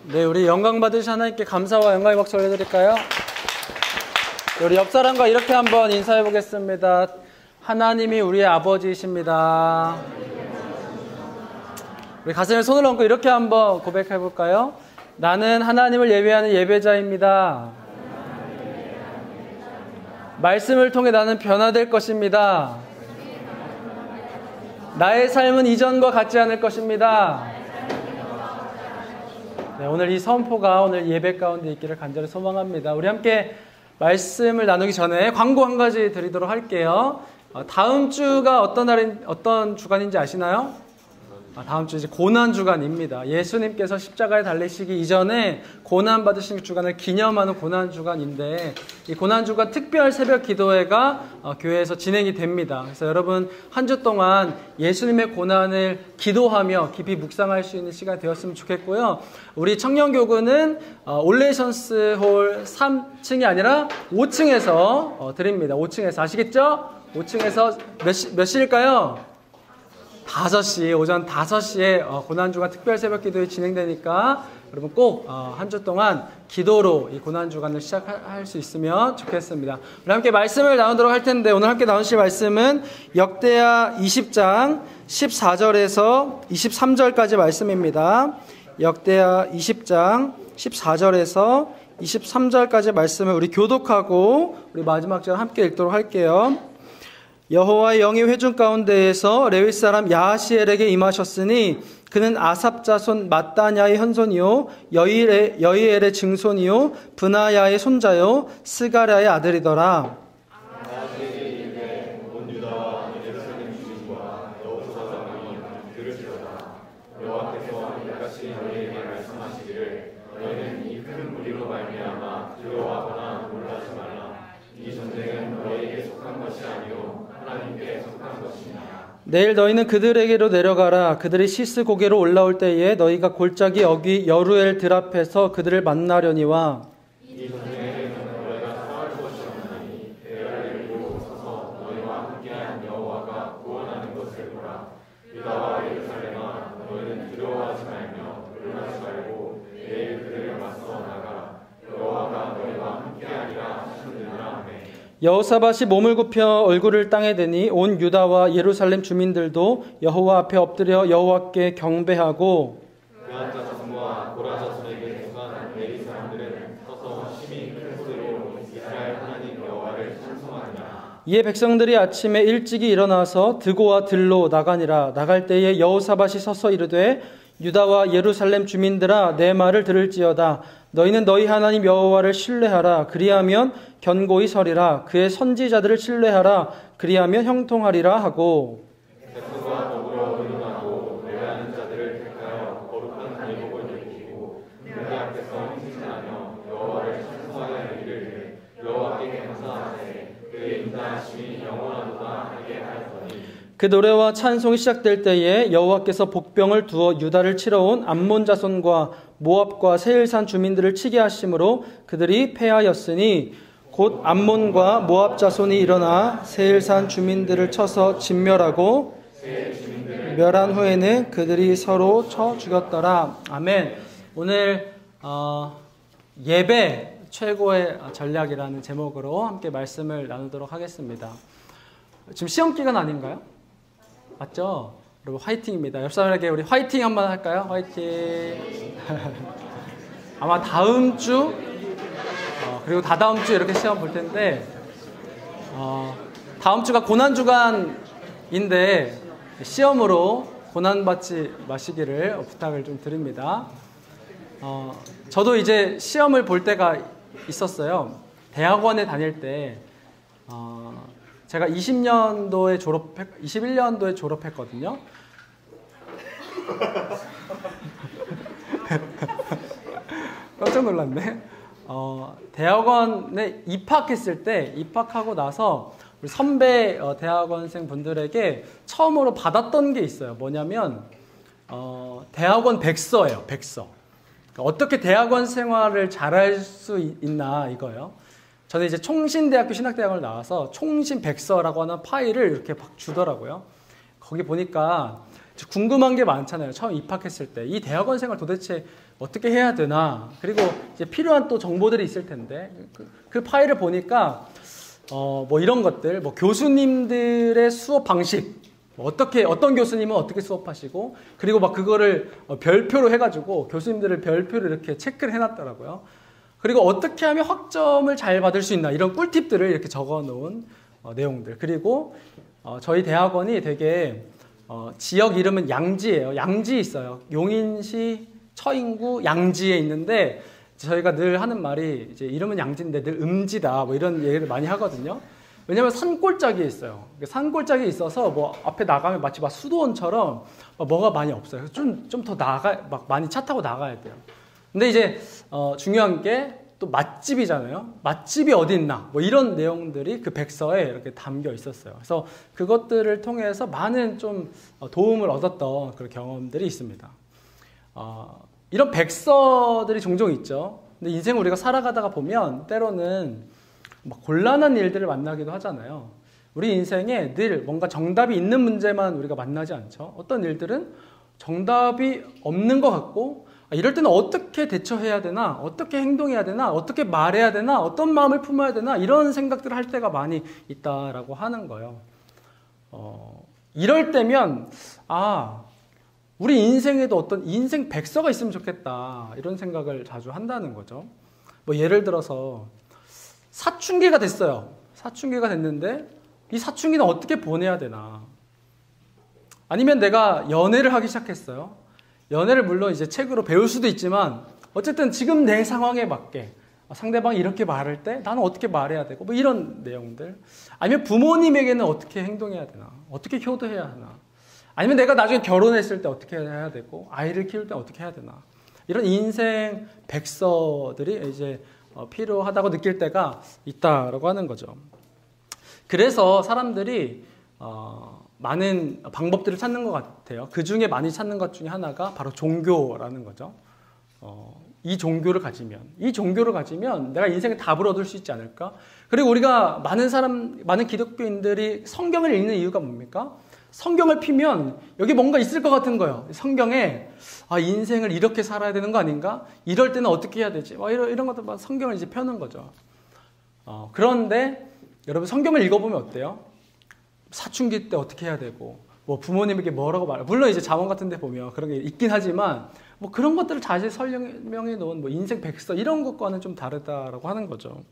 네, 우리 영광 받으신 하나님께 감사와 영광의 박수 올려드릴까요? 우리 옆 사람과 이렇게 한번 인사해 보겠습니다. 하나님이 우리의 아버지이십니다. 우리 가슴에 손을 얹고 이렇게 한번 고백해 볼까요? 나는 하나님을 예배하는 예배자입니다. 말씀을 통해 나는 변화될 것입니다. 나의 삶은 이전과 같지 않을 것입니다. 네, 오늘 이 선포가 오늘 예배 가운데 있기를 간절히 소망합니다. 우리 함께 말씀을 나누기 전에 광고 한 가지 드리도록 할게요. 다음 주가 어떤 주간인지 아시나요? 다음 주 이제 고난주간입니다. 예수님께서 십자가에 달리시기 이전에 고난받으신 주간을 기념하는 고난주간인데, 이 고난주간 특별 새벽 기도회가 교회에서 진행이 됩니다. 그래서 여러분 한 주 동안 예수님의 고난을 기도하며 깊이 묵상할 수 있는 시간이 되었으면 좋겠고요. 우리 청년교구는 올레이션스 홀 3층이 아니라 5층에서 드립니다. 5층에서 아시겠죠? 5층에서 몇 시일까요? 5시, 오전 5시에 고난주간 특별 새벽 기도회 진행되니까 여러분 꼭 한 주 동안 기도로 이 고난주간을 시작할 수 있으면 좋겠습니다. 우리 함께 말씀을 나누도록 할 텐데, 오늘 함께 나누실 말씀은 역대하 20장 14절에서 23절까지 말씀입니다. 역대하 20장 14절에서 23절까지 말씀을 우리 교독하고 우리 마지막 절 함께 읽도록 할게요. 여호와의 영이 회중 가운데에서 레위 사람 야하시엘에게 임하셨으니 그는 아삽 자손 마따냐의 현손이요 여이엘의 증손이요 브나야의 손자요 스가랴의 아들이더라. 내일 너희는 그들에게로 내려가라. 그들이 시스 고개로 올라올 때에 너희가 골짜기 여기 여루엘 들 앞에서 그들을 만나려니와 이 전쟁에는 너희가 싸울 것이 없나니 대열을 들고 서서 너희와 함께한 여호와가 구원하는 것을 보라. 유다와 예루살렘아 너희는 두려워하지 말며 놀라지 말고 내일 그들을 맞서 나가라. 여호와가 너희와 함께하리라 하시느니라. 아멘. 여호사밧이 몸을 굽혀 얼굴을 땅에 대니 온 유다와 예루살렘 주민들도 여호와 앞에 엎드려 여호와께 경배하고 그한 자손과 고라 자손에게 속한 레위 사람들은 서서 심히 큰 소리로 이스라엘 하나님 여호와를 찬송하니라. 이에 백성들이 아침에 일찍이 일어나서 드고와 들로 나가니라. 나갈 때에 여호사밧이 서서 이르되 유다와 예루살렘 주민들아 내 말을 들을지어다. 너희는 너희 하나님 여호와를 신뢰하라. 그리하면 견고히 서리라. 그의 선지자들을 신뢰하라. 그리하면 형통하리라 하고 백성과 더불어 의논하고 예배하는 자들을 택하여 거룩한 대목을 들이키고 그의 앞에서 행진하며 여호와를 찬송하여 이르되 여호와께 감사하세 그의 인자하심이 영원하도다 하게 하였더니 그 노래와 찬송이 시작될 때에 여호와께서 복병을 두어 유다를 치러 온 암몬 자손과 모압과 세일산 주민들을 치게 하심으로 그들이 패하였으니 곧 암몬과 모압 자손이 일어나 세일산 주민들을 쳐서 진멸하고 멸한 후에는 그들이 서로 쳐 죽였더라. 아멘. 오늘 예배 최고의 전략이라는 제목으로 함께 말씀을 나누도록 하겠습니다. 지금 시험 기간 아닌가요? 맞죠? 여러분 화이팅입니다. 옆 사람에게 우리 화이팅 한번 할까요? 화이팅. 아마 다음 주 그리고 다다음 주 이렇게 시험 볼 텐데 다음 주가 고난주간인데 시험으로 고난받지 마시기를 부탁을 좀 드립니다. 저도 이제 시험을 볼 때가 있었어요. 대학원에 다닐 때 제가 21년도에 졸업했거든요. 깜짝 놀랐네. 대학원에 입학했을 때 입학하고 나서 우리 선배 대학원생 분들에게 처음으로 받았던 게 있어요. 뭐냐면 대학원 백서예요. 백서. 그러니까 어떻게 대학원 생활을 잘할 수 있나 이거예요. 저는 이제 총신대학교 신학대학원을 나와서 총신백서라고 하는 파일을 이렇게 막 주더라고요. 거기 보니까 궁금한 게 많잖아요. 처음 입학했을 때 이 대학원 생활 도대체 어떻게 해야 되나, 그리고 이제 필요한 또 정보들이 있을 텐데 그 파일을 보니까 뭐 이런 것들, 뭐 교수님들의 수업 방식, 어떤 교수님은 어떻게 수업하시고, 그리고 막 그거를 별표로 해가지고 교수님들을 별표로 이렇게 체크를 해놨더라고요. 그리고 어떻게 하면 학점을 잘 받을 수 있나, 이런 꿀팁들을 이렇게 적어놓은 내용들. 그리고 저희 대학원이 되게 지역 이름은 양지예요. 양지 있어요. 용인시 처인구 양지에 있는데, 저희가 늘 하는 말이 이제 이름은 양지인데 늘 음지다, 뭐 이런 얘기를 많이 하거든요. 왜냐면 산골짜기에 있어요. 산골짜기에 있어서 뭐 앞에 나가면 마치 막 수도원처럼 뭐가 많이 없어요. 좀 더 막 많이 차 타고 나가야 돼요. 근데 이제 중요한 게 또 맛집이잖아요. 맛집이 어디 있나, 뭐 이런 내용들이 그 백서에 이렇게 담겨 있었어요. 그래서 그것들을 통해서 많은 좀 도움을 얻었던 그런 경험들이 있습니다. 이런 백서들이 종종 있죠. 근데 인생 우리가 살아가다가 보면 때로는 막 곤란한 일들을 만나기도 하잖아요. 우리 인생에 늘 뭔가 정답이 있는 문제만 우리가 만나지 않죠. 어떤 일들은 정답이 없는 것 같고, 이럴 때는 어떻게 대처해야 되나, 어떻게 행동해야 되나, 어떻게 말해야 되나, 어떤 마음을 품어야 되나, 이런 생각들을 할 때가 많이 있다라고 하는 거예요. 이럴 때면 우리 인생에도 어떤 인생 백서가 있으면 좋겠다, 이런 생각을 자주 한다는 거죠. 뭐 예를 들어서 사춘기가 됐어요. 사춘기가 됐는데 이 사춘기는 어떻게 보내야 되나? 아니면 내가 연애를 하기 시작했어요. 연애를 물론 이제 책으로 배울 수도 있지만 어쨌든 지금 내 상황에 맞게 상대방이 이렇게 말할 때 나는 어떻게 말해야 되고, 뭐 이런 내용들. 아니면 부모님에게는 어떻게 행동해야 되나? 어떻게 효도해야 하나? 아니면 내가 나중에 결혼했을 때 어떻게 해야 되고, 아이를 키울 때 어떻게 해야 되나? 이런 인생 백서들이 이제 필요하다고 느낄 때가 있다라고 하는 거죠. 그래서 사람들이 많은 방법들을 찾는 것 같아요. 그 중에 많이 찾는 것 중에 하나가 바로 종교라는 거죠. 이 종교를 가지면 내가 인생의 답을 얻을 수 있지 않을까? 그리고 우리가 많은 기독교인들이 성경을 읽는 이유가 뭡니까? 성경을 피면 여기 뭔가 있을 것 같은 거예요. 성경에 인생을 이렇게 살아야 되는 거 아닌가? 이럴 때는 어떻게 해야 되지? 이런 것들 성경을 이제 펴는 거죠. 그런데 여러분, 성경을 읽어보면 어때요? 사춘기 때 어떻게 해야 되고, 뭐 부모님에게 뭐라고 말해. 물론 이제 잠언 같은 데 보면 그런 게 있긴 하지만, 뭐 그런 것들을 자세히 설명해 놓은 뭐 인생 백서 이런 것과는 좀 다르다라고 하는 거죠.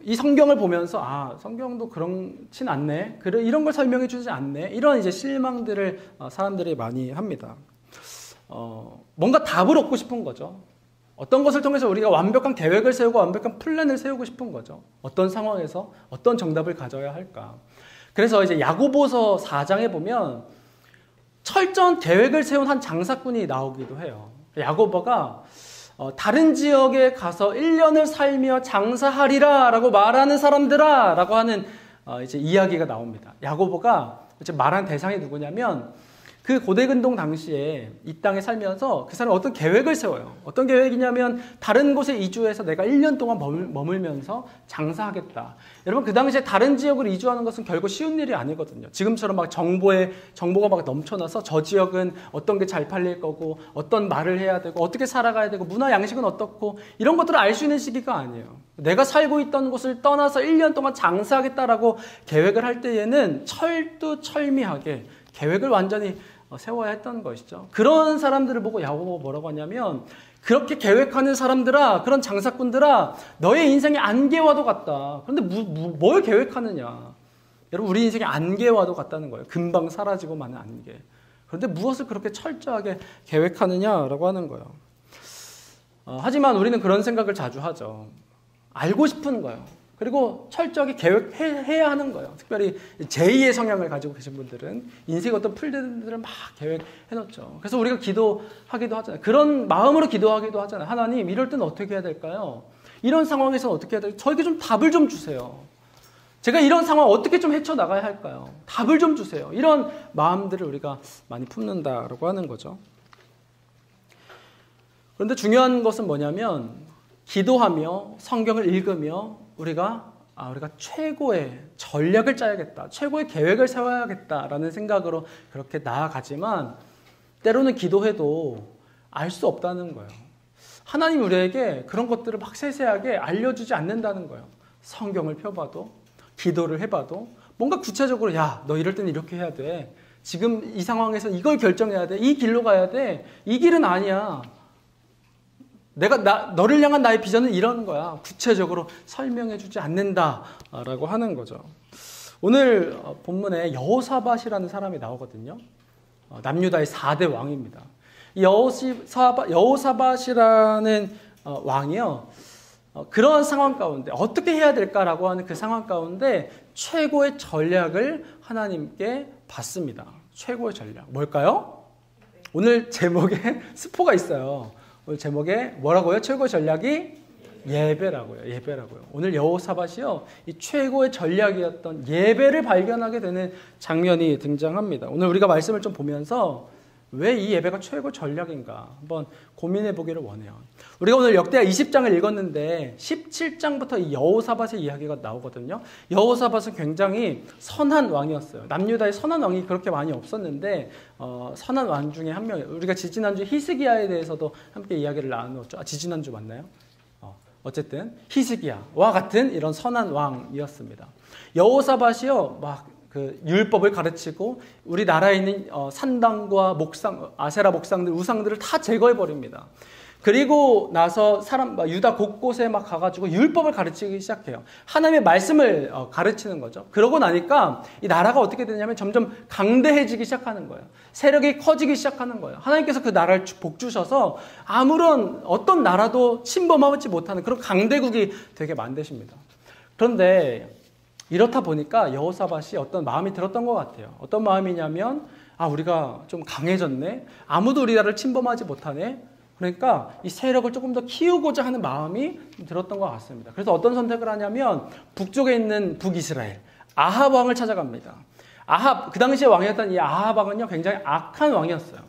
이 성경을 보면서 성경도 그렇진 않네, 그래, 이런 걸 설명해 주지 않네, 이런 이제 실망들을 사람들이 많이 합니다. 뭔가 답을 얻고 싶은 거죠. 어떤 것을 통해서 우리가 완벽한 계획을 세우고 완벽한 플랜을 세우고 싶은 거죠. 어떤 상황에서 어떤 정답을 가져야 할까. 그래서 이제 야고보서 4장에 보면 철저한 계획을 세운 한 장사꾼이 나오기도 해요. 야고보가 다른 지역에 가서 1년을 살며 장사하리라 라고 말하는 사람들아 라고 하는 이제 이야기가 나옵니다. 야고보가 이제 말한 대상이 누구냐면, 그 고대근동 당시에 이 땅에 살면서 그 사람이 어떤 계획을 세워요. 어떤 계획이냐면, 다른 곳에 이주해서 내가 1년 동안 머물면서 장사하겠다. 여러분, 그 당시에 다른 지역으로 이주하는 것은 결코 쉬운 일이 아니거든요. 지금처럼 막 정보가 막 넘쳐나서 저 지역은 어떤 게 잘 팔릴 거고, 어떤 말을 해야 되고, 어떻게 살아가야 되고, 문화 양식은 어떻고, 이런 것들을 알 수 있는 시기가 아니에요. 내가 살고 있던 곳을 떠나서 1년 동안 장사하겠다라고 계획을 할 때에는 철두철미하게 계획을 완전히 세워야 했던 것이죠. 그런 사람들을 보고 야고보가 뭐라고 하냐면, 그렇게 계획하는 사람들아, 그런 장사꾼들아, 너의 인생의 안개와도 같다. 그런데 뭘 계획하느냐? 여러분, 우리 인생의 안개와도 같다는 거예요. 금방 사라지고 마는 안개. 그런데 무엇을 그렇게 철저하게 계획하느냐라고 하는 거예요. 하지만 우리는 그런 생각을 자주 하죠. 알고 싶은 거예요. 그리고 철저하게 계획해야 하는 거예요. 특별히 제2의 성향을 가지고 계신 분들은 인생의 어떤 풀들을 막 계획해놓죠. 그래서 우리가 기도하기도 하잖아요. 그런 마음으로 기도하기도 하잖아요. 하나님, 이럴 때는 어떻게 해야 될까요? 이런 상황에서 어떻게 해야 될까요? 저에게 좀 답을 좀 주세요. 제가 이런 상황 어떻게 좀 헤쳐나가야 할까요? 답을 좀 주세요. 이런 마음들을 우리가 많이 품는다라고 하는 거죠. 그런데 중요한 것은 뭐냐면, 기도하며 성경을 읽으며 우리가 최고의 전략을 짜야겠다, 최고의 계획을 세워야겠다라는 생각으로 그렇게 나아가지만, 때로는 기도해도 알 수 없다는 거예요. 하나님 우리에게 그런 것들을 막 세세하게 알려주지 않는다는 거예요. 성경을 펴봐도, 기도를 해봐도, 뭔가 구체적으로, 야, 너 이럴 때는 이렇게 해야 돼. 지금 이 상황에서 이걸 결정해야 돼. 이 길로 가야 돼. 이 길은 아니야. 너를 향한 나의 비전은 이런 거야. 구체적으로 설명해주지 않는다라고 하는 거죠. 오늘 본문에 여호사밧이라는 사람이 나오거든요. 남유다의 4대 왕입니다. 여호사밧이라는 왕이요. 그런 상황 가운데 어떻게 해야 될까라고 하는 그 상황 가운데 최고의 전략을 하나님께 받습니다. 최고의 전략. 뭘까요? 오늘 제목에 스포가 있어요. 오늘 제목에 뭐라고요? 최고의 전략이 예배라고요. 예배라고요. 오늘 여호사밧이요, 이 최고의 전략이었던 예배를 발견하게 되는 장면이 등장합니다. 오늘 우리가 말씀을 좀 보면서 왜 이 예배가 최고 전략인가 한번 고민해 보기를 원해요. 우리가 오늘 역대하 20장을 읽었는데 17장부터 이 여호사밧의 이야기가 나오거든요. 여호사밧은 굉장히 선한 왕이었어요. 남유다에 선한 왕이 그렇게 많이 없었는데 선한 왕 중에 한 명이에요. 우리가 지지난주 히스기야에 대해서도 함께 이야기를 나누었죠. 지지난주 맞나요? 어쨌든 히스기야와 같은 이런 선한 왕이었습니다. 여호사밧이요, 막 그 율법을 가르치고 우리나라에 있는 산당과 목상, 아세라 목상들, 우상들을 다 제거해 버립니다. 그리고 나서 유다 곳곳에 막 가가지고 율법을 가르치기 시작해요. 하나님의 말씀을 가르치는 거죠. 그러고 나니까 이 나라가 어떻게 되냐면 점점 강대해지기 시작하는 거예요. 세력이 커지기 시작하는 거예요. 하나님께서 그 나라를 복주셔서 아무런 어떤 나라도 침범하지 못하는 그런 강대국이 되게 만드십니다. 그런데 이렇다 보니까 여호사밧이 어떤 마음이 들었던 것 같아요. 어떤 마음이냐면, 우리가 좀 강해졌네. 아무도 우리 나라를 침범하지 못하네. 그러니까 이 세력을 조금 더 키우고자 하는 마음이 들었던 것 같습니다. 그래서 어떤 선택을 하냐면 북쪽에 있는 북이스라엘 아합 왕을 찾아갑니다. 그 당시에 왕이었던 이 아합 왕은요, 굉장히 악한 왕이었어요.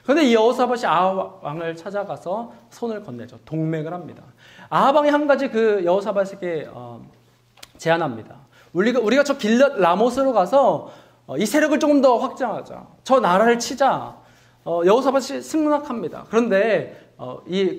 그런데 이 여호사밧이 아합 왕을 찾아가서 손을 건네죠. 동맹을 합니다. 아합 왕이 한 가지 그 여호사밧에게 제안합니다. 우리가 저 길랏 라못으로 가서 이 세력을 조금 더 확장하자. 저 나라를 치자. 여호사밧이 승낙합니다. 그런데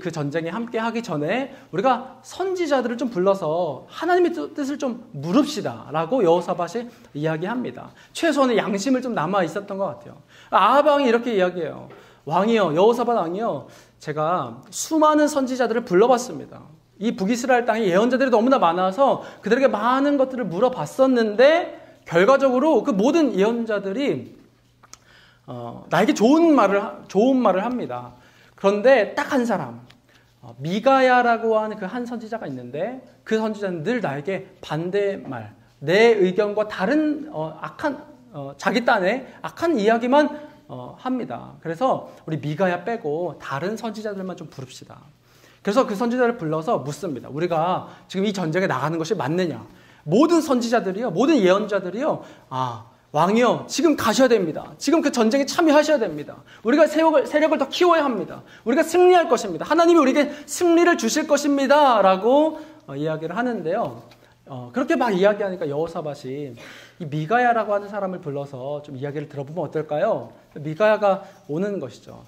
그 전쟁에 함께 하기 전에 우리가 선지자들을 좀 불러서 하나님의 뜻을 좀 물읍시다 라고 여호사밧이 이야기합니다. 최소한의 양심을 좀 남아 있었던 것 같아요. 아합 왕이 이렇게 이야기해요. 왕이요, 여호사밧 왕이요, 제가 수많은 선지자들을 불러봤습니다. 이 북이스라엘 땅에 예언자들이 너무나 많아서 그들에게 많은 것들을 물어봤었는데 결과적으로 그 모든 예언자들이 나에게 좋은 말을 합니다. 그런데 딱 한 사람, 미가야라고 하는 그 한 선지자가 있는데 그 선지자는 늘 나에게 반대의 말, 내 의견과 다른 자기 딴에 악한 이야기만 합니다. 그래서 우리 미가야 빼고 다른 선지자들만 좀 부릅시다. 그래서 그 선지자를 불러서 묻습니다. 우리가 지금 이 전쟁에 나가는 것이 맞느냐? 모든 선지자들이요, 모든 예언자들이요, 왕이요, 지금 가셔야 됩니다. 지금 그 전쟁에 참여하셔야 됩니다. 우리가 세력을 더 키워야 합니다. 우리가 승리할 것입니다. 하나님이 우리에게 승리를 주실 것입니다. 라고 이야기를 하는데요. 그렇게 막 이야기하니까 여호사밧이 이 미가야라고 하는 사람을 불러서 좀 이야기를 들어보면 어떨까요? 미가야가 오는 것이죠.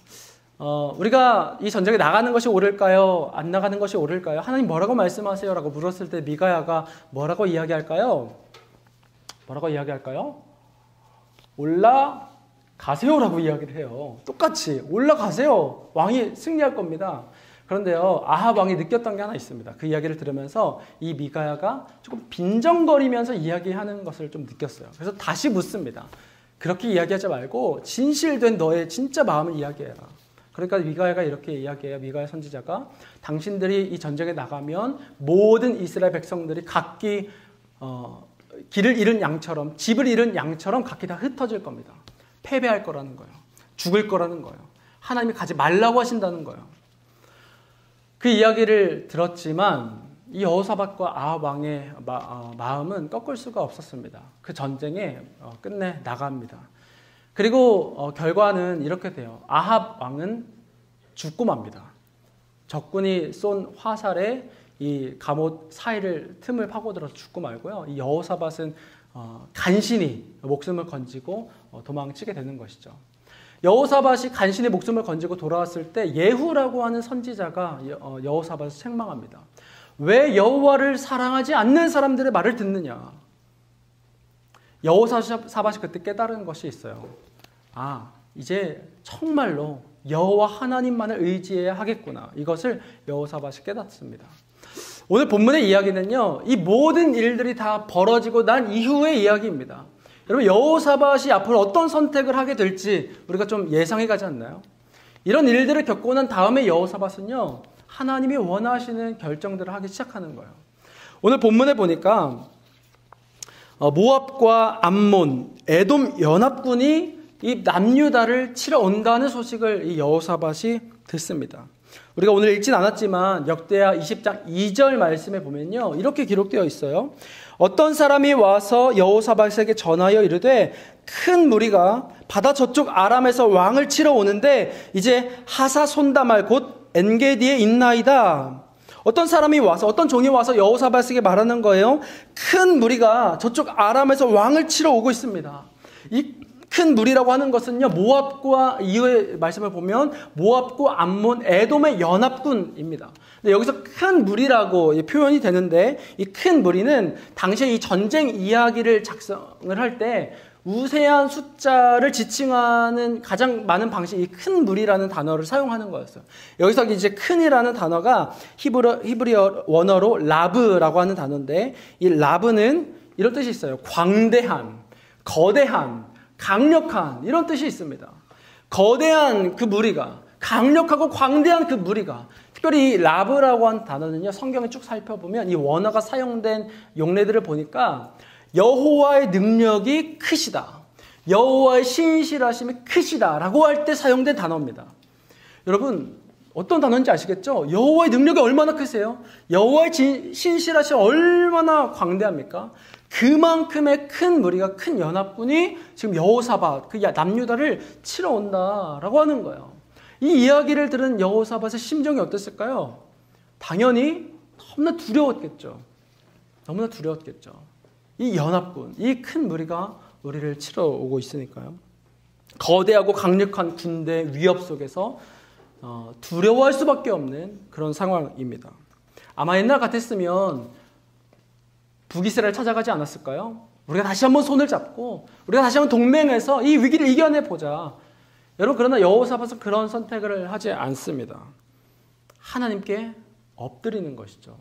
우리가 이 전쟁에 나가는 것이 옳을까요? 안 나가는 것이 옳을까요? 하나님 뭐라고 말씀하세요? 라고 물었을 때 미가야가 뭐라고 이야기할까요? 올라가세요라고 이야기를 해요. 똑같이 올라가세요. 왕이 승리할 겁니다. 그런데요, 아합 왕이 느꼈던 게 하나 있습니다. 그 이야기를 들으면서 이 미가야가 조금 빈정거리면서 이야기하는 것을 좀 느꼈어요. 그래서 다시 묻습니다. 그렇게 이야기하지 말고 진실된 너의 진짜 마음을 이야기해라. 그러니까 미가야가 이렇게 이야기해요. 미가야 선지자가, 당신들이 이 전쟁에 나가면 모든 이스라엘 백성들이 각기 길을 잃은 양처럼, 집을 잃은 양처럼 각기 다 흩어질 겁니다. 패배할 거라는 거예요. 죽을 거라는 거예요. 하나님이 가지 말라고 하신다는 거예요. 그 이야기를 들었지만 이 여호사밧과 아합 왕의 마음은 꺾을 수가 없었습니다. 그 전쟁에 끝내 나갑니다. 그리고 결과는 이렇게 돼요. 아합 왕은 죽고 맙니다. 적군이 쏜 화살에 이 갑옷 사이를 틈을 파고들어서 죽고 말고요. 이 여호사밧은 간신히 목숨을 건지고 도망치게 되는 것이죠. 여호사밧이 간신히 목숨을 건지고 돌아왔을 때 예후라고 하는 선지자가 여호사밧을 책망합니다. 왜 여호와를 사랑하지 않는 사람들의 말을 듣느냐. 여호사밧이 그때 깨달은 것이 있어요. 이제 정말로 여호와 하나님만을 의지해야 하겠구나. 이것을 여호사밧이 깨닫습니다. 오늘 본문의 이야기는요, 이 모든 일들이 다 벌어지고 난 이후의 이야기입니다. 여러분, 여호사밧이 앞으로 어떤 선택을 하게 될지 우리가 좀 예상해 가지 않나요? 이런 일들을 겪고 난 다음에 여호사밧은요, 하나님이 원하시는 결정들을 하기 시작하는 거예요. 오늘 본문에 보니까 모압과 암몬, 에돔 연합군이 이 남유다를 치러 온다는 소식을 이 여호사밧이 듣습니다. 우리가 오늘 읽진 않았지만 역대하 20장 2절 말씀에 보면요, 이렇게 기록되어 있어요. 어떤 사람이 와서 여호사밧에게 전하여 이르되 큰 무리가 바다 저쪽 아람에서 왕을 치러 오는데 이제 하사손다말 곧 엔게디에 있나이다. 어떤 사람이 와서, 어떤 종이 와서 여호사밧에게 말하는 거예요. 큰 무리가 저쪽 아람에서 왕을 치러 오고 있습니다. 이 큰 무리라고 하는 것은요, 모압과 이후의 말씀을 보면 모압과 암몬, 에돔의 연합군입니다. 근데 여기서 큰 무리라고 표현이 되는데, 이 큰 무리는 당시에 이 전쟁 이야기를 작성을 할 때 우세한 숫자를 지칭하는 가장 많은 방식이 큰 무리라는 단어를 사용하는 거였어요. 여기서 이제 큰이라는 단어가 히브리어 원어로 라브라고 하는 단어인데, 이 라브는 이런 뜻이 있어요. 광대한, 거대한, 강력한, 이런 뜻이 있습니다. 거대한 그 무리가, 강력하고 광대한 그 무리가, 특별히 이 라브라고 하는 단어는요, 성경에 쭉 살펴보면 이 원어가 사용된 용례들을 보니까 여호와의 능력이 크시다, 여호와의 신실하심이 크시다 라고 할 때 사용된 단어입니다. 여러분, 어떤 단어인지 아시겠죠? 여호와의 능력이 얼마나 크세요? 여호와의 신실하심이 얼마나 광대합니까? 그만큼의 큰 무리가, 큰 연합군이 지금 여호사밧, 그 남유다를 치러 온다라고 하는 거예요. 이 이야기를 들은 여호사밧의 심정이 어땠을까요? 당연히 너무나 두려웠겠죠. 너무나 두려웠겠죠. 이 연합군, 이 큰 무리가 우리를 치러 오고 있으니까요. 거대하고 강력한 군대 위협 속에서 두려워할 수밖에 없는 그런 상황입니다. 아마 옛날 같았으면 북이스라엘 찾아가지 않았을까요? 우리가 다시 한번 손을 잡고 우리가 다시 한번 동맹해서 이 위기를 이겨내보자. 여러분, 그러나 여호사밧은 그런 선택을 하지 않습니다. 하나님께 엎드리는 것이죠.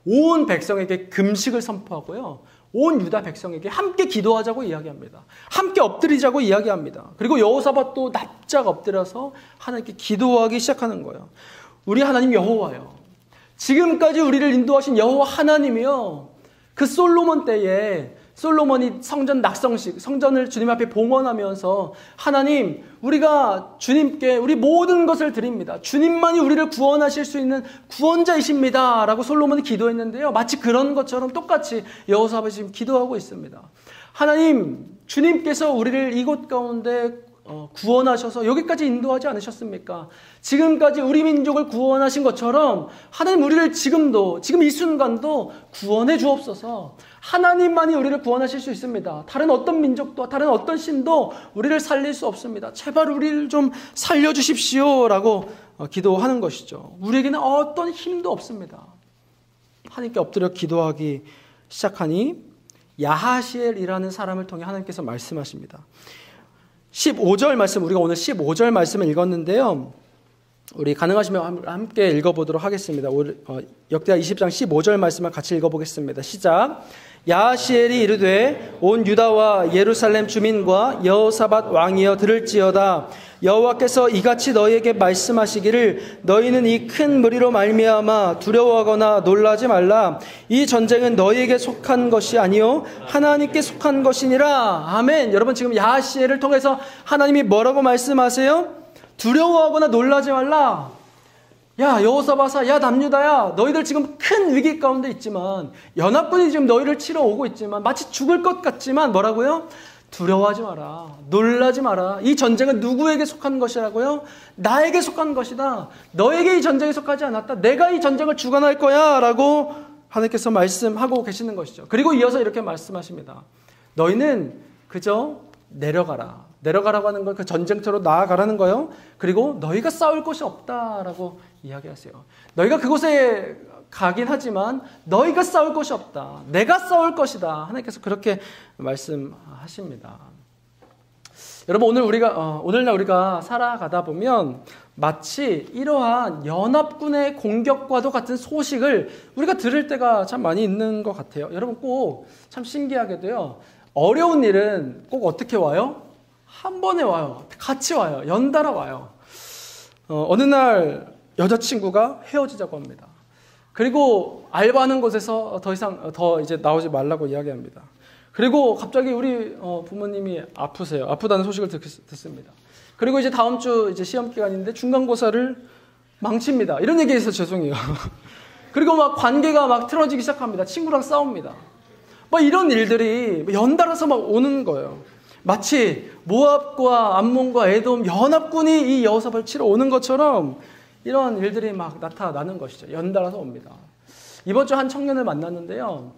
온 백성에게 금식을 선포하고요, 온 유다 백성에게 함께 기도하자고 이야기합니다. 함께 엎드리자고 이야기합니다. 그리고 여호사밧도 납작 엎드려서 하나님께 기도하기 시작하는 거예요. 우리 하나님 여호와요, 지금까지 우리를 인도하신 여호와 하나님이요, 그 솔로몬 때에 솔로몬이 성전 낙성식, 성전을 주님 앞에 봉헌하면서 하나님, 우리가 주님께 우리 모든 것을 드립니다. 주님만이 우리를 구원하실 수 있는 구원자이십니다 라고 솔로몬이 기도했는데요, 마치 그런 것처럼 똑같이 여호사밧이 지금 기도하고 있습니다. 하나님, 주님께서 우리를 이곳 가운데 구원하셔서 여기까지 인도하지 않으셨습니까? 지금까지 우리 민족을 구원하신 것처럼 하나님, 우리를 지금 이 순간도 구원해 주옵소서. 하나님만이 우리를 구원하실 수 있습니다. 다른 어떤 민족도, 다른 어떤 신도 우리를 살릴 수 없습니다. 제발 우리를 좀 살려주십시오 라고 기도하는 것이죠. 우리에게는 어떤 힘도 없습니다. 하나님께 엎드려 기도하기 시작하니 야하시엘이라는 사람을 통해 하나님께서 말씀하십니다. 15절 말씀, 우리가 오늘 15절 말씀을 읽었는데요, 우리 가능하시면 함께 읽어보도록 하겠습니다. 역대하 20장 15절 말씀을 같이 읽어보겠습니다. 시작. 야하시엘이 이르되 온 유다와 예루살렘 주민과 여호사밧 왕이여 들을지어다. 여호와께서 이같이 너희에게 말씀하시기를 너희는 이 큰 무리로 말미암아 두려워하거나 놀라지 말라. 이 전쟁은 너희에게 속한 것이 아니요 하나님께 속한 것이니라. 아멘. 여러분, 지금 야하시엘을 통해서 하나님이 뭐라고 말씀하세요? 두려워하거나 놀라지 말라. 야, 여호사밧아, 야, 남유다야, 너희들 지금 큰 위기 가운데 있지만, 연합군이 지금 너희를 치러 오고 있지만, 마치 죽을 것 같지만 뭐라고요? 두려워하지 마라. 놀라지 마라. 이 전쟁은 누구에게 속한 것이라고요? 나에게 속한 것이다. 너에게 이 전쟁이 속하지 않았다. 내가 이 전쟁을 주관할 거야 라고 하나님께서 말씀하고 계시는 것이죠. 그리고 이어서 이렇게 말씀하십니다. 너희는 그저 내려가라. 내려가라고 하는 건 그 전쟁터로 나아가라는 거예요. 그리고 너희가 싸울 곳이 없다라고 이야기하세요. 너희가 그곳에 가긴 하지만 너희가 싸울 것이 없다. 내가 싸울 것이다. 하나님께서 그렇게 말씀하십니다. 여러분 오늘날 우리가 살아가다 보면 마치 이러한 연합군의 공격과도 같은 소식을 우리가 들을 때가 참 많이 있는 것 같아요. 여러분 꼭 참 신기하게도요. 어려운 일은 꼭 어떻게 와요? 한 번에 와요. 같이 와요. 연달아 와요. 어느 날 여자친구가 헤어지자고 합니다. 그리고 알바하는 곳에서 더 이제 나오지 말라고 이야기합니다. 그리고 갑자기 우리 부모님이 아프세요. 아프다는 소식을 듣습니다. 그리고 이제 다음 주 이제 시험 기간인데 중간고사를 망칩니다. 이런 얘기해서 죄송해요. 그리고 막 관계가 막 틀어지기 시작합니다. 친구랑 싸웁니다. 막 이런 일들이 연달아서 막 오는 거예요. 마치 모압과 암몬과 에돔 연합군이 이 여호사밧을 치러 오는 것처럼 이런 일들이 막 나타나는 것이죠. 연달아서 옵니다. 이번 주 한 청년을 만났는데요.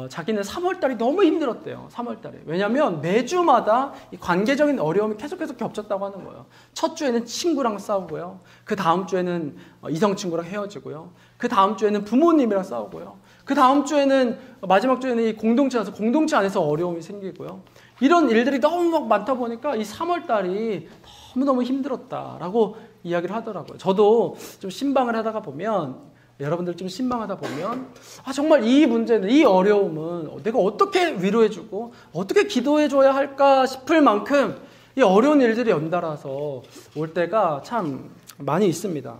자기는 3월달이 너무 힘들었대요. 3월달에. 왜냐하면 매주마다 이 관계적인 어려움이 계속해서 겹쳤다고 하는 거예요. 첫 주에는 친구랑 싸우고요. 그 다음 주에는 이성 친구랑 헤어지고요. 그 다음 주에는 부모님이랑 싸우고요. 그 다음 주에는 마지막 주에는 이 공동체 안에서 어려움이 생기고요. 이런 일들이 너무 막 많다 보니까 이 3월달이 너무너무 힘들었다라고 이야기를 하더라고요. 저도 좀 신방을 하다가 보면 여러분들 좀 신방하다 보면 정말 이 문제는 이 어려움은 내가 어떻게 위로해주고 어떻게 기도해줘야 할까 싶을 만큼 이 어려운 일들이 연달아서 올 때가 참 많이 있습니다.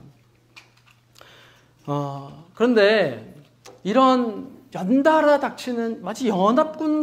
그런데 이런 연달아 닥치는 마치 연합군의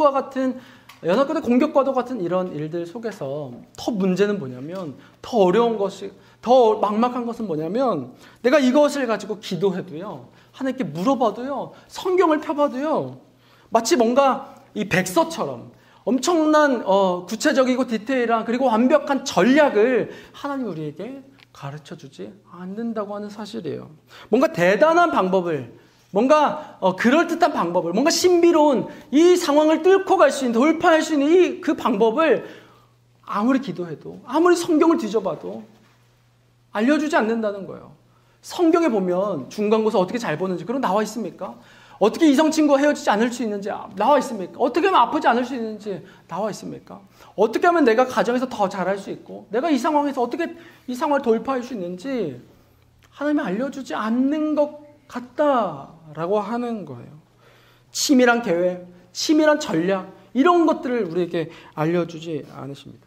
공격과도 같은 이런 일들 속에서 더 문제는 뭐냐면 더 어려운 것이 더 막막한 것은 뭐냐면 내가 이것을 가지고 기도해도요. 하나님께 물어봐도요. 성경을 펴봐도요. 마치 뭔가 이 백서처럼 엄청난 구체적이고 디테일한 그리고 완벽한 전략을 하나님이 우리에게 가르쳐주지 않는다고 하는 사실이에요. 뭔가 대단한 방법을 뭔가 그럴듯한 방법을 뭔가 신비로운 이 상황을 뚫고 갈 수 있는 돌파할 수 있는 그 방법을 아무리 기도해도 아무리 성경을 뒤져봐도 알려주지 않는다는 거예요. 성경에 보면 중간고사 어떻게 잘 보는지 그런 나와 있습니까? 어떻게 이성 친구와 헤어지지 않을 수 있는지 나와 있습니까? 어떻게 하면 아프지 않을 수 있는지 나와 있습니까? 어떻게 하면 내가 가정에서 더 잘할 수 있고 내가 이 상황에서 어떻게 이 상황을 돌파할 수 있는지 하나님이 알려주지 않는 것 같다라고 하는 거예요. 치밀한 계획, 치밀한 전략 이런 것들을 우리에게 알려주지 않으십니다.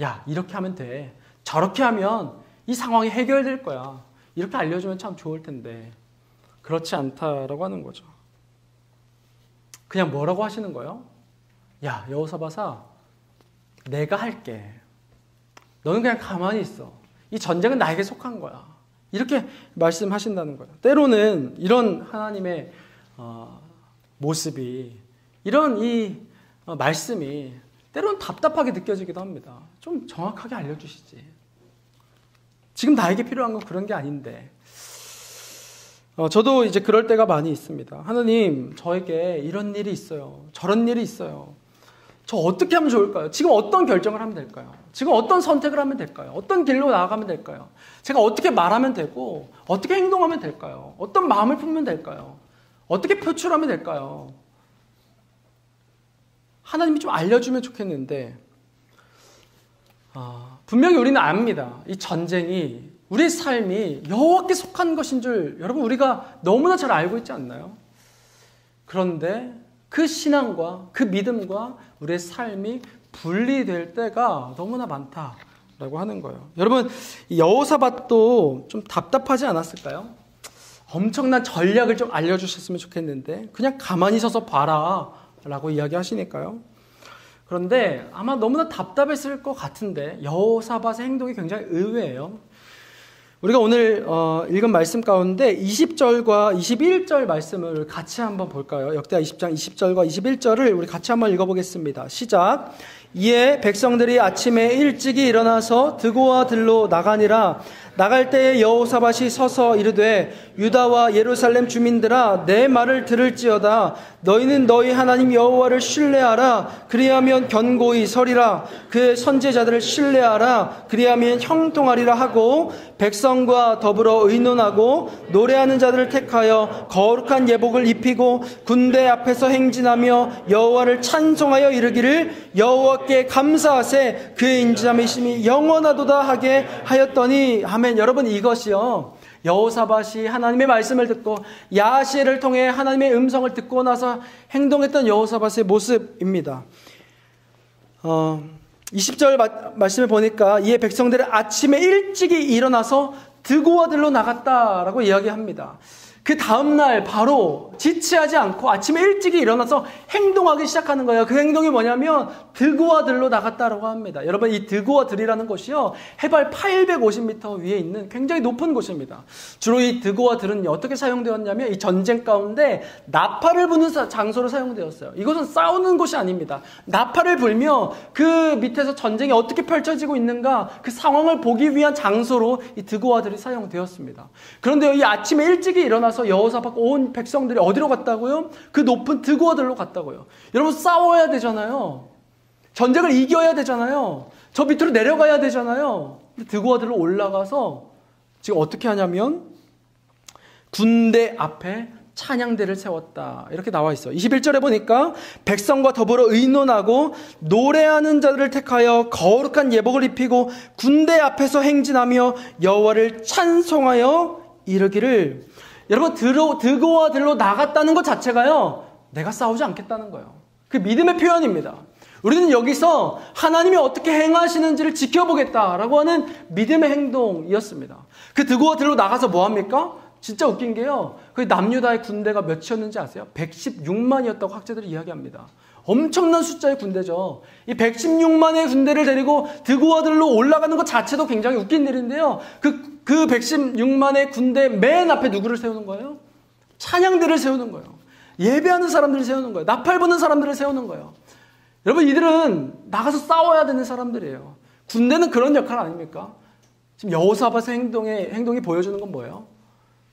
야, 이렇게 하면 돼. 저렇게 하면 이 상황이 해결될 거야. 이렇게 알려주면 참 좋을 텐데 그렇지 않다라고 하는 거죠. 그냥 뭐라고 하시는 거예요? 야, 여호사밧아, 내가 할게. 너는 그냥 가만히 있어. 이 전쟁은 나에게 속한 거야. 이렇게 말씀하신다는 거예요. 때로는 이런 하나님의 모습이 이런 이 말씀이 때로는 답답하게 느껴지기도 합니다. 좀 정확하게 알려주시지. 지금 나에게 필요한 건 그런 게 아닌데. 저도 이제 그럴 때가 많이 있습니다. 하나님, 저에게 이런 일이 있어요. 저런 일이 있어요. 저 어떻게 하면 좋을까요? 지금 어떤 결정을 하면 될까요? 지금 어떤 선택을 하면 될까요? 어떤 길로 나아가면 될까요? 제가 어떻게 말하면 되고 어떻게 행동하면 될까요? 어떤 마음을 품으면 될까요? 어떻게 표출하면 될까요? 하나님이 좀 알려주면 좋겠는데 분명히 우리는 압니다. 이 전쟁이 우리의 삶이 여호와께 속한 것인 줄 여러분 우리가 너무나 잘 알고 있지 않나요? 그런데 그 신앙과 그 믿음과 우리의 삶이 분리될 때가 너무나 많다라고 하는 거예요. 여러분 여호사밧도 좀 답답하지 않았을까요? 엄청난 전략을 좀 알려주셨으면 좋겠는데 그냥 가만히 서서 봐라 라고 이야기하시니까요. 그런데 아마 너무나 답답했을 것 같은데 여호사밧의 행동이 굉장히 의외예요. 우리가 오늘 읽은 말씀 가운데 20절과 21절 말씀을 같이 한번 볼까요? 역대하 20장 20절과 21절을 우리 같이 한번 읽어보겠습니다. 시작. 이에 백성들이 아침에 일찍이 일어나서 드고와 들로 나가니라. 나갈 때에 여호사밧이 서서 이르되 유다와 예루살렘 주민들아 내 말을 들을지어다. 너희는 너희 하나님 여호와를 신뢰하라. 그리하면 견고히 서리라. 그의 선지자들을 신뢰하라. 그리하면 형통하리라 하고 백성과 더불어 의논하고 노래하는 자들을 택하여 거룩한 예복을 입히고 군대 앞에서 행진하며 여호와를 찬송하여 이르기를 여호와께 감사하세 그의 인자함이심이 영원하도다 하게 하였더니 아멘. 여러분, 이것이요 여호사밧이 하나님의 말씀을 듣고 야시엘을 통해 하나님의 음성을 듣고 나서 행동했던 여호사밧의 모습입니다. 20절 말씀을 보니까 이에 백성들은 아침에 일찍이 일어나서 드고아들로 나갔다라고 이야기합니다. 그 다음날 바로 지체하지 않고 아침에 일찍이 일어나서 행동하기 시작하는 거예요. 그 행동이 뭐냐면 드고아들로 나갔다라고 합니다. 여러분, 이 드고아들이라는 곳이요 해발 850m 위에 있는 굉장히 높은 곳입니다. 주로 이 드고아들은 어떻게 사용되었냐면 이 전쟁 가운데 나팔을 부는 장소로 사용되었어요. 이것은 싸우는 곳이 아닙니다. 나팔을 불며 그 밑에서 전쟁이 어떻게 펼쳐지고 있는가 그 상황을 보기 위한 장소로 이 드고아들이 사용되었습니다. 그런데 이 아침에 일찍이 일어나서 여호사밧 온 백성들이 어디로 갔다고요? 그 높은 드고아들로 갔다고요. 여러분, 싸워야 되잖아요. 전쟁을 이겨야 되잖아요. 저 밑으로 내려가야 되잖아요. 근데 드고아들로 올라가서 지금 어떻게 하냐면 군대 앞에 찬양대를 세웠다. 이렇게 나와 있어요. 21절에 보니까 백성과 더불어 의논하고 노래하는 자들을 택하여 거룩한 예복을 입히고 군대 앞에서 행진하며 여호와를 찬송하여 이르기를. 여러분, 드고아들로 나갔다는 것 자체가요 내가 싸우지 않겠다는 거예요. 그 믿음의 표현입니다. 우리는 여기서 하나님이 어떻게 행하시는지를 지켜보겠다라고 하는 믿음의 행동이었습니다. 그 드고아들로 나가서 뭐합니까? 진짜 웃긴 게요, 그 남유다의 군대가 몇이었는지 아세요? 116만이었다고 학자들이 이야기합니다. 엄청난 숫자의 군대죠. 이 116만의 군대를 데리고 드고아들로 올라가는 것 자체도 굉장히 웃긴 일인데요. 그 116만의 군대 맨 앞에 누구를 세우는 거예요? 찬양대를 세우는 거예요. 예배하는 사람들을 세우는 거예요. 나팔 부는 사람들을 세우는 거예요. 여러분, 이들은 나가서 싸워야 되는 사람들이에요. 군대는 그런 역할 아닙니까? 지금 여호사밧의 행동이 보여주는 건 뭐예요?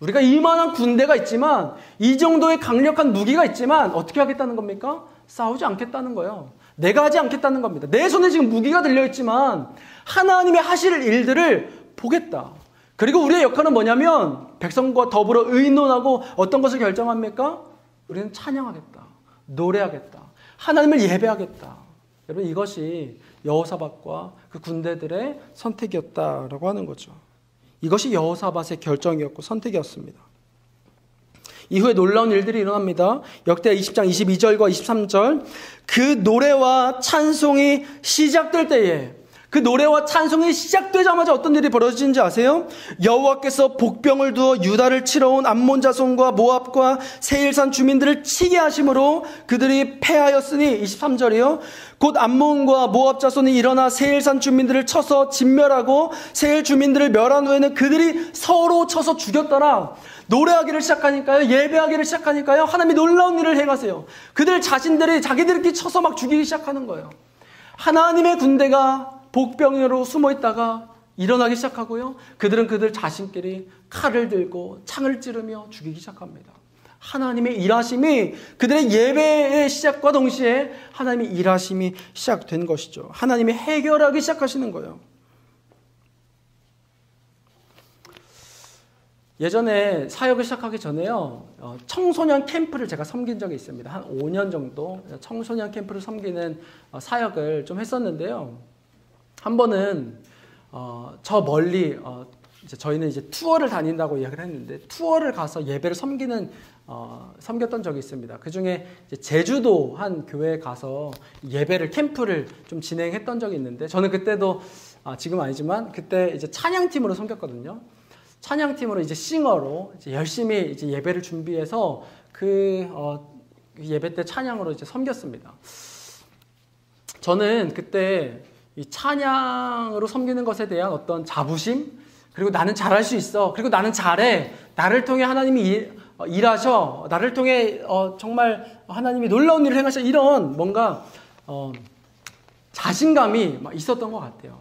우리가 이만한 군대가 있지만, 이 정도의 강력한 무기가 있지만 어떻게 하겠다는 겁니까? 싸우지 않겠다는 거예요. 내가 하지 않겠다는 겁니다. 내 손에 지금 무기가 들려있지만 하나님의 하실 일들을 보겠다. 그리고 우리의 역할은 뭐냐면 백성과 더불어 의논하고 어떤 것을 결정합니까? 우리는 찬양하겠다. 노래하겠다. 하나님을 예배하겠다. 여러분, 이것이 여호사밧과 그 군대들의 선택이었다라고 하는 거죠. 이것이 여호사밧의 결정이었고 선택이었습니다. 이후에 놀라운 일들이 일어납니다. 역대하 20장 22절과 23절. 그 노래와 찬송이 시작될 때에, 그 노래와 찬송이 시작되자마자 어떤 일이 벌어지는지 아세요? 여호와께서 복병을 두어 유다를 치러 온 암몬 자손과 모압과 세일산 주민들을 치게 하심으로 그들이 패하였으니, 23절이요. 곧 암몬과 모압 자손이 일어나 세일산 주민들을 쳐서 진멸하고 세일 주민들을 멸한 후에는 그들이 서로 쳐서 죽였더라. 노래하기를 시작하니까요, 예배하기를 시작하니까요, 하나님이 놀라운 일을 행하세요. 그들 자신들이 자기들끼리 쳐서 막 죽이기 시작하는 거예요. 하나님의 군대가 복병으로 숨어 있다가 일어나기 시작하고요, 그들은 그들 자신끼리 칼을 들고 창을 찌르며 죽이기 시작합니다. 하나님의 일하심이, 그들의 예배의 시작과 동시에 하나님의 일하심이 시작된 것이죠. 하나님이 해결하기 시작하시는 거예요. 예전에 사역을 시작하기 전에요, 청소년 캠프를 제가 섬긴 적이 있습니다. 한 5년 정도 청소년 캠프를 섬기는 사역을 좀 했었는데요. 한 번은 저 멀리 이제 저희는 이제 투어를 다닌다고 이야기를 했는데, 투어를 가서 예배를 섬겼던 적이 있습니다. 그 중에 제주도 한 교회에 가서 예배를, 캠프를 좀 진행했던 적이 있는데, 저는 그때도 지금 아니지만 그때 이제 찬양팀으로 섬겼거든요. 찬양팀으로 이제 싱어로 이제 열심히 이제 예배를 준비해서 그 예배 때 찬양으로 이제 섬겼습니다. 저는 그때 이 찬양으로 섬기는 것에 대한 어떤 자부심, 그리고 나는 잘할 수 있어, 그리고 나는 잘해, 나를 통해 하나님이 일하셔, 나를 통해 정말 하나님이 놀라운 일을 행하셔, 이런 뭔가 자신감이 막 있었던 것 같아요.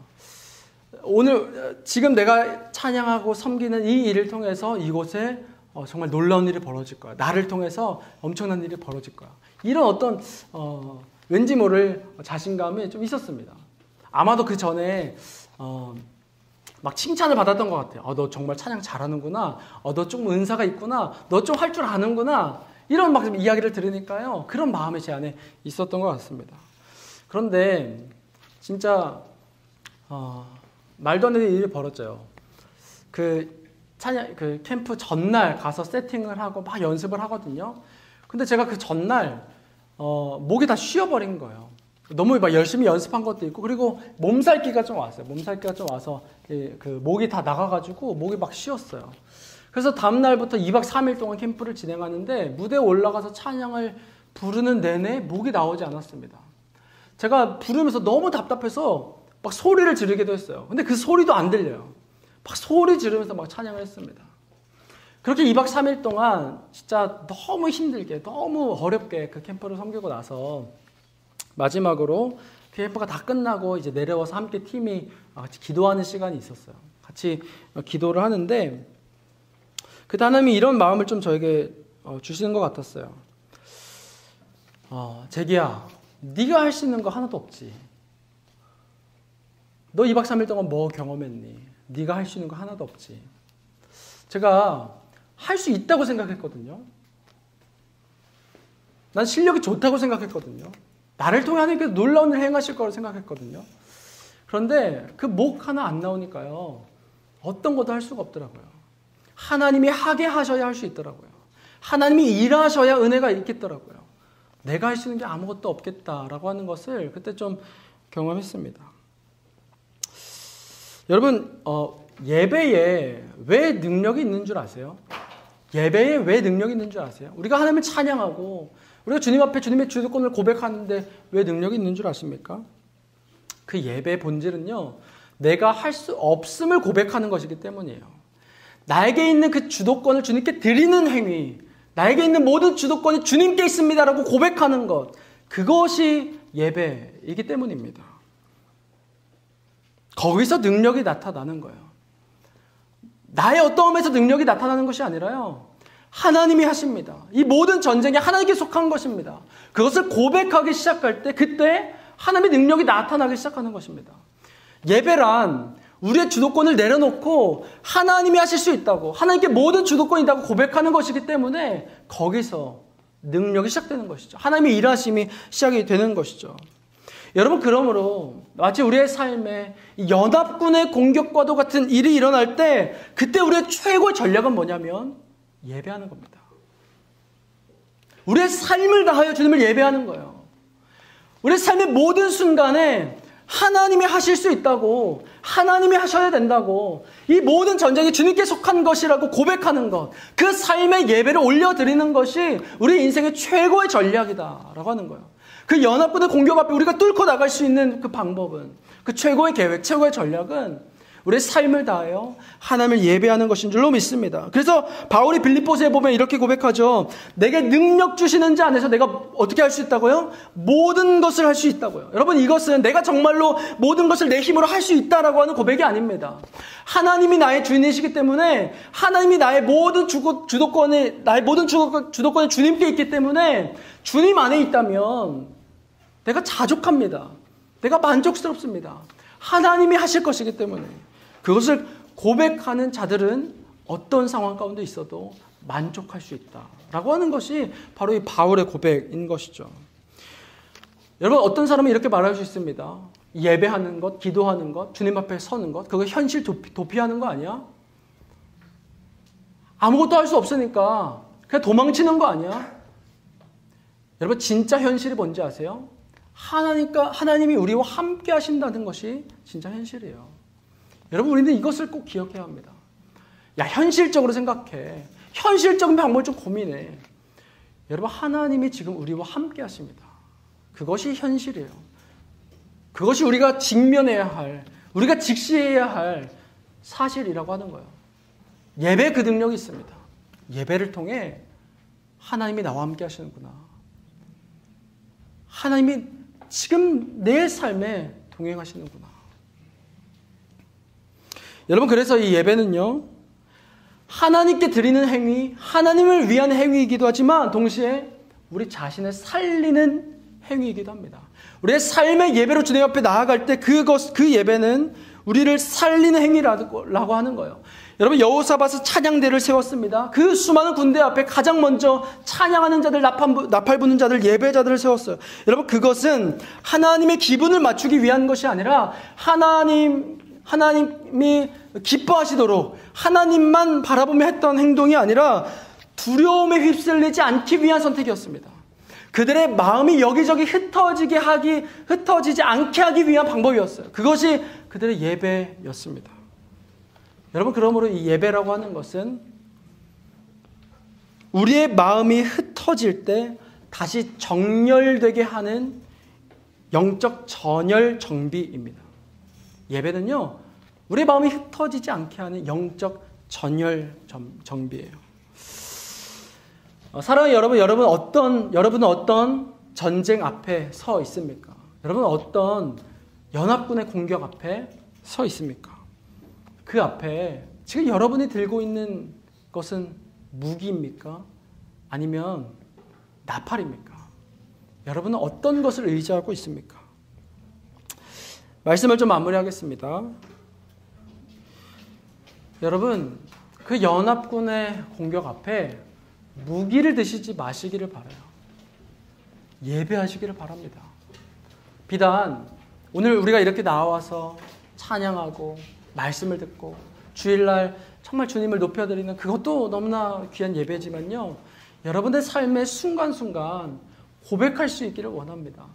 오늘 지금 내가 찬양하고 섬기는 이 일을 통해서 이곳에 정말 놀라운 일이 벌어질 거야. 나를 통해서 엄청난 일이 벌어질 거야. 이런 어떤 왠지 모를 자신감이 좀 있었습니다. 아마도 그 전에 막 칭찬을 받았던 것 같아요. 너 정말 찬양 잘하는구나. 너 좀 은사가 있구나. 너 좀 할 줄 아는구나. 이런 막 이야기를 들으니까요. 그런 마음이 제 안에 있었던 것 같습니다. 그런데 진짜 말도 안 되는 일이 벌어져요. 그 캠프 전날 가서 세팅을 하고 막 연습을 하거든요. 근데 제가 그 전날 목이 다 쉬어버린 거예요. 너무 막 열심히 연습한 것도 있고, 그리고 몸살기가 좀 왔어요. 몸살기가 좀 와서 그 목이 다 나가가지고 목이 막 쉬었어요. 그래서 다음날부터 2박 3일 동안 캠프를 진행하는데 무대에 올라가서 찬양을 부르는 내내 목이 나오지 않았습니다. 제가 부르면서 너무 답답해서 막 소리를 지르기도 했어요. 근데 그 소리도 안 들려요. 막 소리 지르면서 막 찬양을 했습니다. 그렇게 2박 3일 동안 진짜 너무 힘들게, 너무 어렵게 그 캠프를 섬기고 나서 마지막으로 그 캠프가 다 끝나고 이제 내려와서 함께 팀이 같이 기도하는 시간이 있었어요. 같이 기도를 하는데 그 하나님이 이런 마음을 좀 저에게 주시는 것 같았어요. 재기야, 네가 할 수 있는 거 하나도 없지. 너 2박 3일 동안 뭐 경험했니? 네가 할 수 있는 거 하나도 없지. 제가 할 수 있다고 생각했거든요. 난 실력이 좋다고 생각했거든요. 나를 통해 하나님께서 놀라운 일을 행하실 거라고 생각했거든요. 그런데 그 목 하나 안 나오니까요. 어떤 것도 할 수가 없더라고요. 하나님이 하게 하셔야 할 수 있더라고요. 하나님이 일하셔야 은혜가 있겠더라고요. 내가 할 수 있는 게 아무것도 없겠다라고 하는 것을 그때 좀 경험했습니다. 여러분, 예배에 왜 능력이 있는 줄 아세요? 예배에 왜 능력이 있는 줄 아세요? 우리가 하나님을 찬양하고 우리가 주님 앞에 주님의 주도권을 고백하는데 왜 능력이 있는 줄 아십니까? 그 예배의 본질은요, 내가 할 수 없음을 고백하는 것이기 때문이에요. 나에게 있는 그 주도권을 주님께 드리는 행위, 나에게 있는 모든 주도권이 주님께 있습니다라고 고백하는 것, 그것이 예배이기 때문입니다. 거기서 능력이 나타나는 거예요. 나의 어떠함에서 능력이 나타나는 것이 아니라요, 하나님이 하십니다. 이 모든 전쟁이 하나님께 속한 것입니다. 그것을 고백하기 시작할 때 그때 하나님의 능력이 나타나기 시작하는 것입니다. 예배란 우리의 주도권을 내려놓고 하나님이 하실 수 있다고, 하나님께 모든 주도권이 있다고 고백하는 것이기 때문에 거기서 능력이 시작되는 것이죠. 하나님의 일하심이 시작이 되는 것이죠. 여러분, 그러므로 마치 우리의 삶에 연합군의 공격과도 같은 일이 일어날 때 그때 우리의 최고의 전략은 뭐냐면 예배하는 겁니다. 우리의 삶을 다하여 주님을 예배하는 거예요. 우리의 삶의 모든 순간에 하나님이 하실 수 있다고, 하나님이 하셔야 된다고, 이 모든 전쟁이 주님께 속한 것이라고 고백하는 것, 그 삶의 예배를 올려드리는 것이 우리 인생의 최고의 전략이다라고 하는 거예요. 그 연합군의 공격 앞에 우리가 뚫고 나갈 수 있는 그 방법은, 그 최고의 계획, 최고의 전략은 우리의 삶을 다하여 하나님을 예배하는 것인 줄로 믿습니다. 그래서 바울이 빌립보서에 보면 이렇게 고백하죠. 내게 능력 주시는 자 안에서 내가 어떻게 할 수 있다고요? 모든 것을 할 수 있다고요. 여러분, 이것은 내가 정말로 모든 것을 내 힘으로 할 수 있다라고 하는 고백이 아닙니다. 하나님이 나의 주인이시기 때문에, 하나님이 나의 모든 주도권이 주님께 있기 때문에 주님 안에 있다면 내가 자족합니다. 내가 만족스럽습니다. 하나님이 하실 것이기 때문에 그것을 고백하는 자들은 어떤 상황 가운데 있어도 만족할 수 있다라고 하는 것이 바로 이 바울의 고백인 것이죠. 여러분, 어떤 사람은 이렇게 말할 수 있습니다. 예배하는 것, 기도하는 것, 주님 앞에 서는 것, 그거 현실 도피하는 거 아니야? 아무것도 할 수 없으니까 그냥 도망치는 거 아니야? 여러분, 진짜 현실이 뭔지 아세요? 하나님이 우리와 함께 하신다는 것이 진짜 현실이에요. 여러분, 우리는 이것을 꼭 기억해야 합니다. 야, 현실적으로 생각해. 현실적인 방법을 좀 고민해. 여러분, 하나님이 지금 우리와 함께 하십니다. 그것이 현실이에요. 그것이 우리가 직면해야 할, 우리가 직시해야 할 사실이라고 하는 거예요. 예배 그 능력이 있습니다. 예배를 통해 하나님이 나와 함께 하시는구나. 하나님이 지금 내 삶에 동행하시는구나. 여러분, 그래서 이 예배는요, 하나님께 드리는 행위, 하나님을 위한 행위이기도 하지만 동시에 우리 자신을 살리는 행위이기도 합니다. 우리의 삶의 예배로 주님 앞에 나아갈 때 그 예배는 우리를 살리는 행위라고 하는 거예요. 여러분, 여호사밧은 찬양대를 세웠습니다. 그 수많은 군대 앞에 가장 먼저 찬양하는 자들, 나팔 부는 자들, 예배자들을 세웠어요. 여러분, 그것은 하나님의 기분을 맞추기 위한 것이 아니라 하나님이 기뻐하시도록 하나님만 바라보며 했던 행동이 아니라 두려움에 휩쓸리지 않기 위한 선택이었습니다. 그들의 마음이 여기저기 흩어지지 않게 하기 위한 방법이었어요. 그것이 그들의 예배였습니다. 여러분, 그러므로 이 예배라고 하는 것은 우리의 마음이 흩어질 때 다시 정렬되게 하는 영적 전열 정비입니다. 예배는요, 우리의 마음이 흩어지지 않게 하는 영적 전열 정비예요. 사랑하는 여러분은 어떤 전쟁 앞에 서 있습니까? 여러분은 어떤 연합군의 공격 앞에 서 있습니까? 그 앞에 지금 여러분이 들고 있는 것은 무기입니까? 아니면 나팔입니까? 여러분은 어떤 것을 의지하고 있습니까? 말씀을 좀 마무리하겠습니다. 여러분, 그 연합군의 공격 앞에 무기를 드시지 마시기를 바라요. 예배하시기를 바랍니다. 비단 오늘 우리가 이렇게 나와서 찬양하고 말씀을 듣고 주일날 정말 주님을 높여드리는 그것도 너무나 귀한 예배지만요, 여러분의 삶의 순간순간 고백할 수 있기를 원합니다.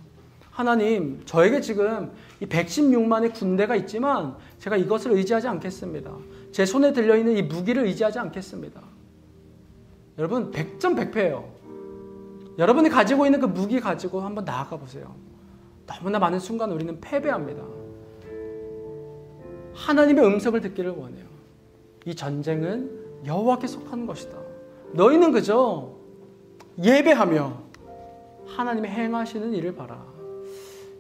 하나님, 저에게 지금 이 116만의 군대가 있지만 제가 이것을 의지하지 않겠습니다. 제 손에 들려있는 이 무기를 의지하지 않겠습니다. 여러분, 100점 100패예요. 여러분이 가지고 있는 그 무기 가지고 한번 나아가 보세요. 너무나 많은 순간 우리는 패배합니다. 하나님의 음성을 듣기를 원해요. 이 전쟁은 여호와께 속한 것이다. 너희는 그저 예배하며 하나님의 행하시는 일을 봐라.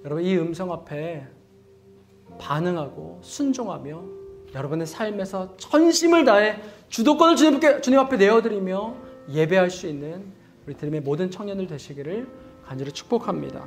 여러분, 이 음성 앞에 반응하고 순종하며 여러분의 삶에서 전심을 다해 주도권을 주님 앞에 내어드리며 예배할 수 있는 우리 드림의 모든 청년들 되시기를 간절히 축복합니다.